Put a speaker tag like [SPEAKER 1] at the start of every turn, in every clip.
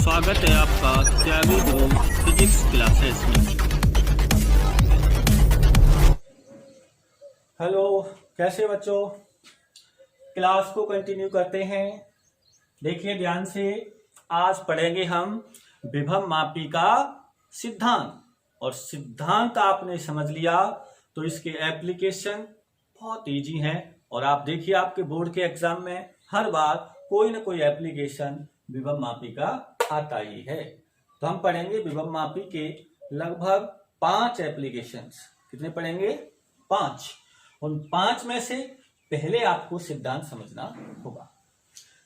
[SPEAKER 1] स्वागत है आपका त्यागी गुरु फिजिक्स क्लासेस में।
[SPEAKER 2] हेलो, कैसे बच्चों? क्लास को कंटिन्यू करते हैं। देखिए ध्यान से, आज पढ़ेंगे हम विभव मापी का सिद्धांत। और सिद्धांत आपने समझ लिया तो इसके एप्लीकेशन बहुत इजी हैं। और आप देखिए आपके बोर्ड के एग्जाम में हर बार कोई ना कोई एप्लीकेशन विभव मापी का आता ही है। तो हम पढ़ेंगे विभव मापी के लगभग 5 एप्लीकेशंस। कितने पढ़ेंगे? 5। उन 5 में से पहले आपको सिद्धांत समझना होगा।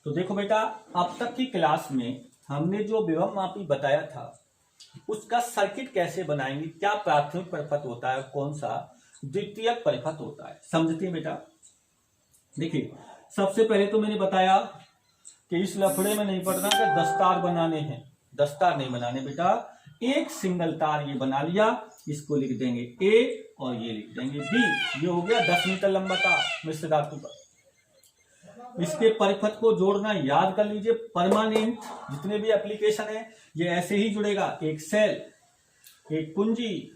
[SPEAKER 2] तो देखो बेटा, अब तक की क्लास में हमने जो विभव मापी बताया था उसका सर्किट कैसे बनाएंगे, क्या प्राथमिक परिपथ होता है, कौन सा द्वितीयक परिपथ होता है, समझते हैं बेटा। देखिए, सबसे पहले तो मैंने बताया कि इस लफड़े में नहीं पढ़ना कि 10 तार बनाने हैं। 10 तार नहीं बनाने बेटा, एक सिंगल तार ये बना लिया, इसको लिख देंगे A और ये लिख देंगे B। ये हो गया 10 मीटर लंबा तार मिश्र धातु का। इसके परिपथ को जोड़ना याद कर लीजिए। परमानेंट जितने भी एप्लीकेशन है ये ऐसे ही जुड़ेगा। एक सेल, एक कुंजी,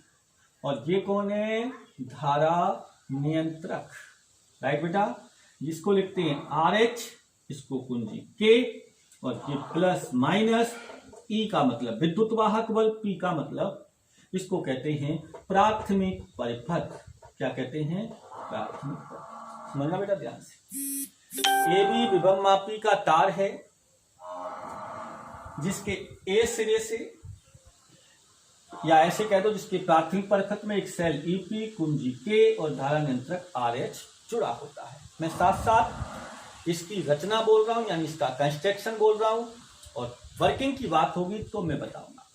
[SPEAKER 2] और ये कौन है? धारा नियंत्रक। राइट बेटा, जिसको लिखते हैं RH, इसको कुंजी K, और ये प्लस माइनस। E का मतलब विद्युत वाहक बल, P का मतलब इसको कहते हैं प्राथमिक परिपथ। क्या कहते हैं? प्राथमिक परिपथ। समझना बेटा ध्यान से। AB विभव मापी का तार है जिसके A सिरे से, या ऐसे कह दो जिसके प्राथमिक परिपथ में एक सेल EP, कुंजी K और धारा नियंत्रक RH जुड़ा होता है। मैं साथ साथ इसकी रचना बोल रहा हूं, यानी इसका कंस्ट्रक्शन बोल रहा हूं, और वर्किंग की बात होगी तो मैं बताऊंगा।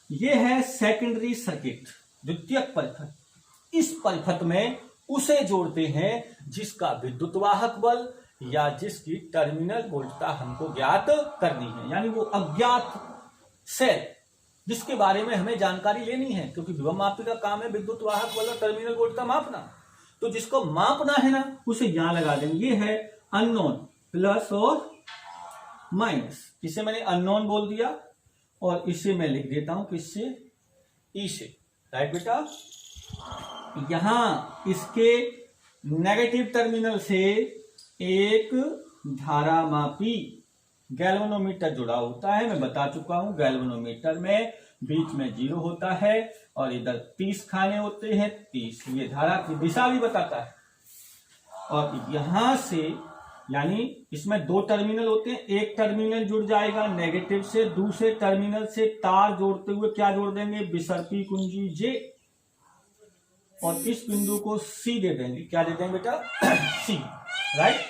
[SPEAKER 2] यह है सेकेंडरी सर्किट, द्वितीयक परिपथ। इस परिपथ में उसे जोड़ते हैं जिसका विद्युत वाहक बल या जिसकी टर्मिनल वोल्टता हमको ज्ञात करनी है, यानी वो अज्ञात सेल जिसके बारे में हमें जानकारी लेनी है, क्योंकि विभव मापी का काम है विद्युत वाहक बल और टर्मिनल वोल्टता मापना। तो जिसको मापना है ना, उसे यहां लगा देंगे। ये है अननोन, प्लस और माइनस। इसे मैंने अननोन बोल दिया और इसे मैं लिख देता हूं किससे? ई से। राइट बेटा, यहां इसके नेगेटिव टर्मिनल से एक धारा मापी गैल्वेनोमीटर जुड़ा होता है। मैं बता चुका हूं, गैल्वेनोमीटर में बीच में 0 होता है और इधर 30 खाने होते हैं। 30 ये धारा की दिशा भी बताता है। और यहां से, यानी इसमें 2 टर्मिनल होते हैं, एक टर्मिनल जुड़ जाएगा नेगेटिव से, दूसरे टर्मिनल से तार जोड़ते हुए क्या जोड़ देंगे? विसर्पी कुंजी J, और इस बिंदु को C दे देंगे। क्या दे देंगे बेटा? C। राइट,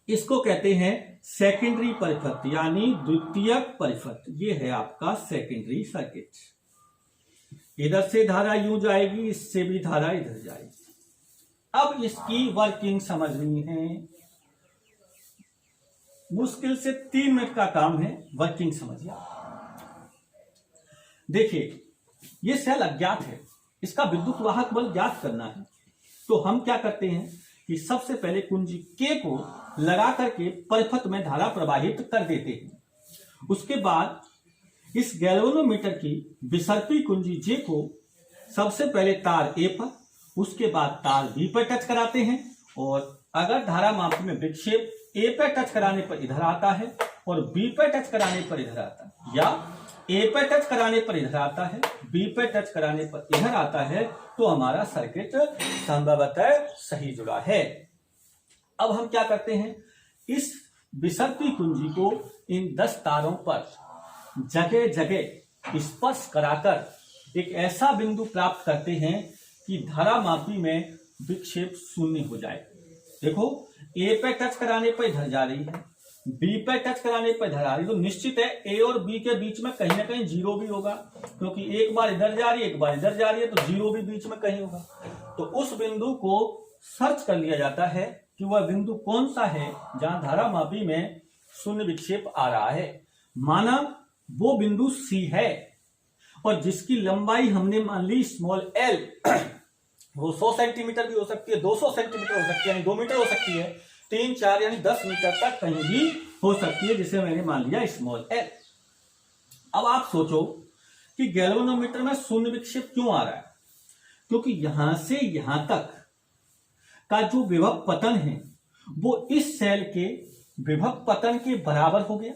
[SPEAKER 2] इसको कहते हैं सेकेंडरी परिपथ, यानी द्वितीयक परिपथ। ये है आपका सेकेंडरी सर्किट। इधर से धारा यूं जाएगी, इससे भी धारा इधर जाएगी। अब इसकी वर्किंग समझनी है। मुश्किल से 3 मिनट का काम है, वर्किंग समझिए। देखिए, ये सेल अज्ञात है, इसका विद्युत वाहक बल ज्ञात करना है। तो हम क्या करते हैं कि सबसे पहले कुंजी K को लगा करके परिपथ में धारा प्रवाहित कर देते हैं। उसके बाद इस गैल्वेनोमीटर की विसर्पी कुंजी J को सबसे पहले तार A पर, उसके बाद तार B पर टच कराते हैं। और अगर धारा मापी में विक्षेप A पर टच कराने पर इधर आता है और B पर टच कराने पर इधर आता है, या A पर टच कराने पर इधर आता है, B पर टच कराने पर इधर आता है, तो हमारा सर्किट संभवतः सही जुड़ा है। अब हम क्या करते हैं, इस विसर्पी कुंजी को इन 10 तारों पर जगह जगह स्पर्श कराकर एक ऐसा बिंदु प्राप्त करते हैं कि धारा मापी में विक्षेप शून्य हो जाए। देखो, A पे टच कराने पर इधर जा रही है, B पे टच कराने पर इधर आ रही है, तो निश्चित है A और B के बीच में कहीं ना कहीं 0 भी होगा, क्योंकि एक बार इधर जा रही है, एक बार इधर जा रही है, तो 0 भी बीच में कहीं होगा। तो उस बिंदु को सर्च कर लिया जाता है कि वह बिंदु कौन सा है जहां धारा मापी में शून्य विक्षेप आ रहा है। माना वो बिंदु C है और जिसकी लंबाई हमने मान ली स्मॉल l, वो 100 सेंटीमीटर भी हो सकती है, 200 सेंटीमीटर हो सकती है, यानी 2 मीटर हो सकती है, 3, 4 यानी 10 मीटर तक कहीं भी हो सकती है, जिसे मैंने मान लिया स्मॉल एल। अब आप सोचो कि गैल्वेनोमीटर में शून्य विक्षेप क्यों आ रहा है? क्योंकि यहां से यहां तक का जो विभव पतन है वो इस सेल के विभव पतन के बराबर हो गया।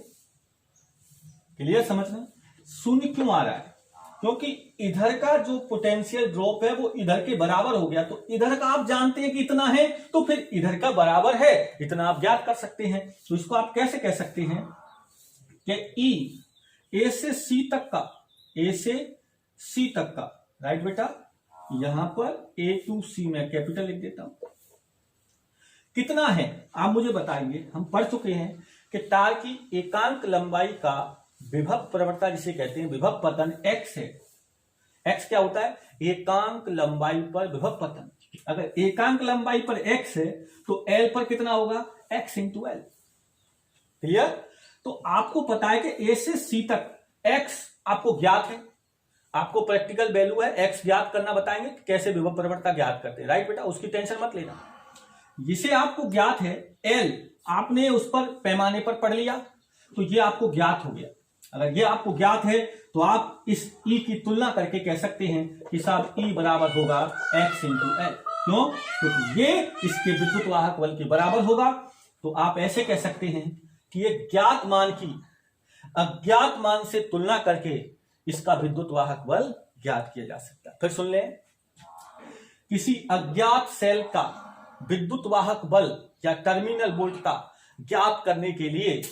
[SPEAKER 2] क्लियर समझना? शून्य क्यों आ रहा है? क्योंकि इधर का जो पोटेंशियल ड्रॉप है वो इधर के बराबर हो गया। तो इधर का आप जानते हैं कि इतना है, तो फिर इधर का बराबर है, इतना आप ज्ञात कर सकते हैं। तो इसको आप कैसे कह सकते हैं कि ई ए से सी तक का, ए से सी तक का, राइट बेटा, यहां पर ए टू सी में कैपिटल लिख देता हूं। कितना है आप मुझे बताइए। हम पढ़ चुके हैं कि तार की एकांक लंबाई का विभव प्रवणता जिसे कहते हैं विभव पतन x है। x क्या होता है? एकांक लंबाई पर विभव पतन। अगर एकांक लंबाई पर x है तो l पर कितना होगा? x into L. क्लियर? तो आपको पता है कि a से c तक x आपको ज्ञात है, आपको प्रैक्टिकल वैल्यू है, x ज्ञात करना बताएंगे कि कैसे विभव प्रवणता ज्ञात करते हैं, राइट बेटा? उसकी टेंशन मत लेना। जिसे आपको ज्ञात है l, आपने उस पर पैमाने पर पढ़ लिया तो ये आपको ज्ञात हो गया। अगर ये आपको ज्ञात है तो आप इस E की तुलना करके कह सकते हैं कि साहब E बराबर होगा x इंटू एल। क्यों? क्योंकि ये इसके विद्युत वाहक बल के बराबर होगा। तो आप ऐसे कह सकते हैं कि ये ज्ञात मान की अज्ञात मान से तुलना करके इसका विद्युत वाहक बल ज्ञात किया जा सकता है। फिर सुन लें, किसी अज्ञात सेल का विद्युत वाहक बल या टर्मिनल वोल्टता ज्ञात करने के लिए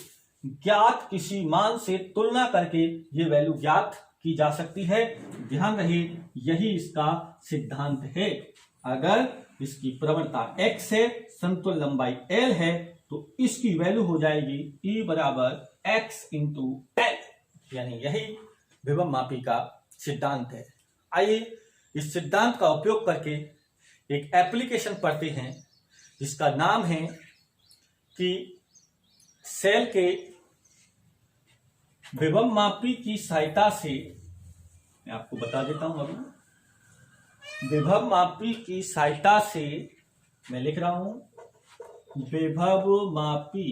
[SPEAKER 2] ज्ञात किसी मान से तुलना करके ये वैल्यू ज्ञात की जा सकती है। ध्यान रहे, यही इसका सिद्धांत है। अगर इसकी प्रवणता x है, समतुल्य लंबाई l है, तो इसकी वैल्यू हो जाएगी E बराबर x इंटू एल, यानी यही विभव मापी का सिद्धांत है। आइए इस सिद्धांत का उपयोग करके एक एप्लीकेशन पढ़ते हैं जिसका नाम है कि सेल के विभव मापी की सहायता से, मैं आपको बता देता हूं अभी, विभव मापी की सहायता से, मैं लिख रहा हूं, विभव मापी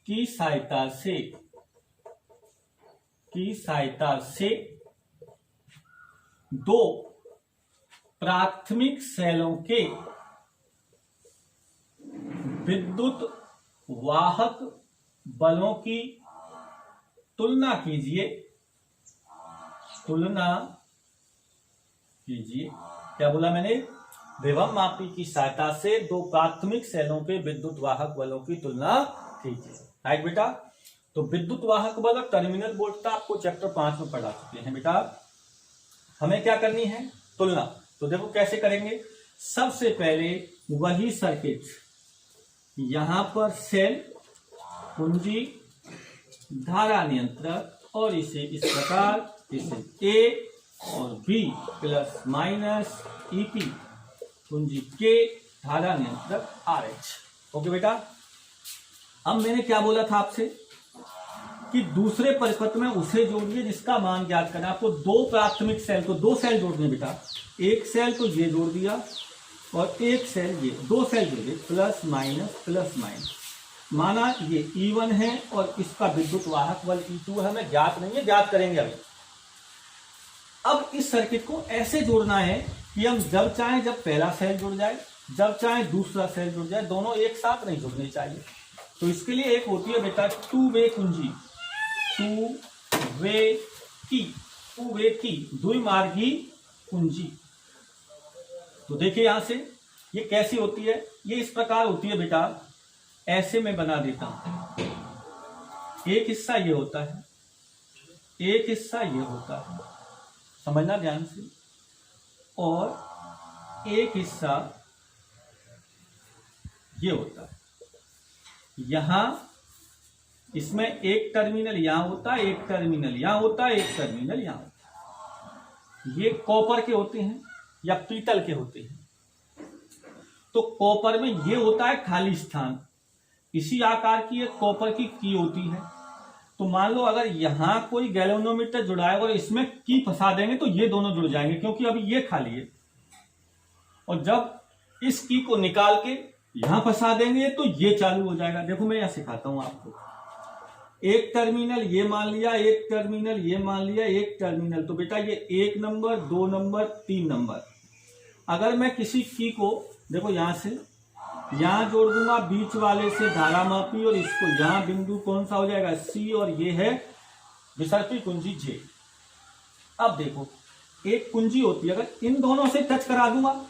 [SPEAKER 2] की सहायता से दो प्राथमिक सेलों के विद्युत वाहक बलों की तुलना कीजिए। क्या बोला मैंने? विभव मापी की सहायता से दो प्राथमिक सेलों के विद्युत वाहक बलों की तुलना कीजिए, राइट बेटा? तो विद्युत वाहक बल और टर्मिनल वोल्टता आपको चैप्टर 5 में पढ़ा चुके हैं बेटा। हमें क्या करनी है? तुलना। तो देखो कैसे करेंगे। सबसे पहले वही सर्किट, यहां पर सेल, कुंजी, धारा नियंत्रक, और इसे इस प्रकार, इसे ए और बी प्लस माइनस ईपी, कुंजी के, धारा नियंत्रक आर एच। ओके बेटा? अब मैंने क्या बोला था आपसे कि दूसरे परिपथ में उसे जोड़िए जिसका मान ज्ञात करना। आपको दो प्राथमिक सेल, तो दो सेल जोड़ने बेटा। एक सेल तो ये जोड़ दिया और एक सेल ये, दो सेल जोड़े, प्लस माइनस। माना ये E1 है और इसका विद्युत वाहक बल E2 है। हमें ज्ञात नहीं है, ज्ञात करेंगे अभी। अब इस सर्किट को ऐसे जोड़ना है कि हम जब चाहें जब पहला सेल जुड़ जाए, जब चाहें दूसरा सेल जुड़ जाए, दोनों एक साथ नहीं जुड़ने चाहिए। तो इसके लिए एक होती है बेटा टू वे कुंजी, टू वे की द्विमार्गी कुंजी। तो देखिए यहां से ये कैसी होती है। ये इस प्रकार होती है बेटा, ऐसे मैं बना देता हूं। एक हिस्सा ये होता है, एक हिस्सा ये होता है, समझना ध्यान से, और एक हिस्सा ये होता है। यहां इसमें एक टर्मिनल यहां होता है, एक टर्मिनल यहां होता है, एक टर्मिनल यहां होता है। ये कॉपर के होते हैं या पीतल के होते हैं। तो कॉपर में ये होता है खाली स्थान, इसी आकार की एक कॉपर की होती है। तो मान लो अगर यहां कोई गैल्वेनोमीटर जुड़ा है और इसमें की फंसा देंगे तो ये दोनों जुड़ जाएंगे, क्योंकि अभी ये खाली है। और जब इस की को निकाल के यहां फंसा देंगे तो ये चालू हो जाएगा। देखो मैं यहां सिखाता हूं आपको, एक टर्मिनल ये मान लिया, एक टर्मिनल ये मान लिया, एक टर्मिनल, तो बेटा ये 1 नंबर 2 नंबर 3 नंबर। अगर मैं किसी की को देखो यहां से यहां जोड़ दूंगा बीच वाले से धारा मापी, और इसको यहां बिंदु कौन सा हो जाएगा सी, और ये है विसर्पी कुंजी जे। अब देखो एक कुंजी होती है, अगर इन दोनों से टच करा दूंगा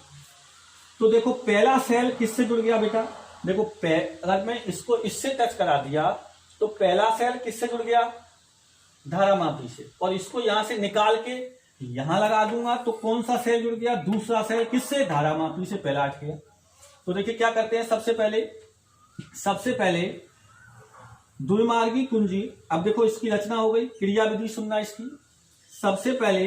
[SPEAKER 2] तो देखो पहला सेल किससे जुड़ गया बेटा, देखो अगर मैं इसको इससे टच करा दिया तो पहला सेल किससे जुड़ गया, धारा मापी से, और इसको यहां से निकाल के यहां लगा दूंगा तो कौन सा सेल जुड़ गया, दूसरा सेल किससे, धारा मापी से, पहला हट गया। तो देखिए क्या करते हैं, सबसे पहले द्विमार्गी कुंजी। अब देखो इसकी रचना हो गई, क्रिया विधि सुनना इसकी। सबसे पहले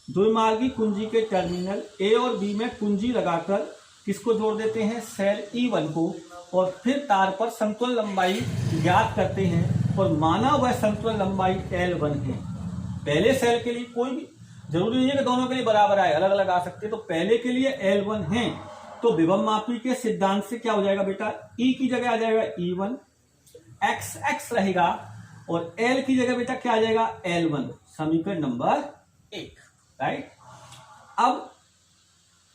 [SPEAKER 2] द्विमार्गी कुंजी के टर्मिनल ए और बी में कुंजी लगाकर किसको जोड़ देते हैं, सेल E1 को, और फिर तार पर समतुल्य लंबाई ज्ञात करते हैं, और माना वह समतुल्य लंबाई L1 है। पहले सेल के लिए कोई भी जरूरी नहीं है कि दोनों के लिए बराबर आए, अलग अलग आ सकते, तो पहले के लिए L1 है, तो विभव मापी के सिद्धांत से क्या हो जाएगा बेटा, E की जगह आ जाएगा E1, x रहेगा, और L की जगह बेटा क्या आ जाएगा, L1, समीकरण नंबर 1, राइट। अब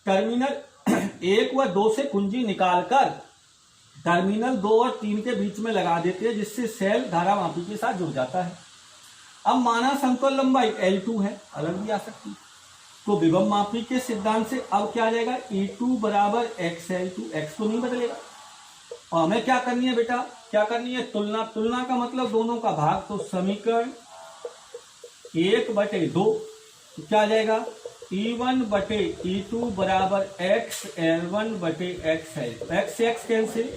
[SPEAKER 2] टर्मिनल 1 व 2 से कुंजी निकालकर टर्मिनल 2 और 3 के बीच में लगा देते हैं, जिससे सेल धारा मापी के साथ जुड़ जाता है। अब माना समतुल्य लंबाई L2 है, अलग भी आ सकती है, तो विभव मापी के सिद्धांत से अब क्या आ जाएगा, E2 बराबर XL2, x तो नहीं बदलेगा, और हमें क्या करनी है बेटा, क्या करनी है, तुलना का मतलब दोनों का भाग, तो समीकरण 1/2, तो क्या आ जाएगा, E1/E2 बराबर XL1/XL, x से x कैंसिल,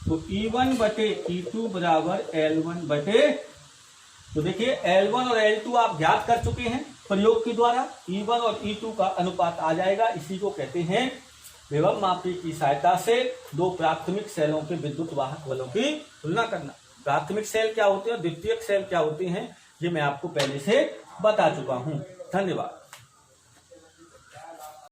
[SPEAKER 2] तो E1/E2 बराबर L1/, तो देखिए L1 और L2 आप ज्ञात कर चुके हैं प्रयोग के द्वारा, E1 और E2 का अनुपात आ जाएगा। इसी को कहते हैं विभव मापी की सहायता से दो प्राथमिक सेलों के विद्युत वाहक बलों की तुलना करना। प्राथमिक सेल क्या होते हैं और द्वितीयक सेल क्या होते हैं, ये मैं आपको पहले से बता चुका हूं। धन्यवाद।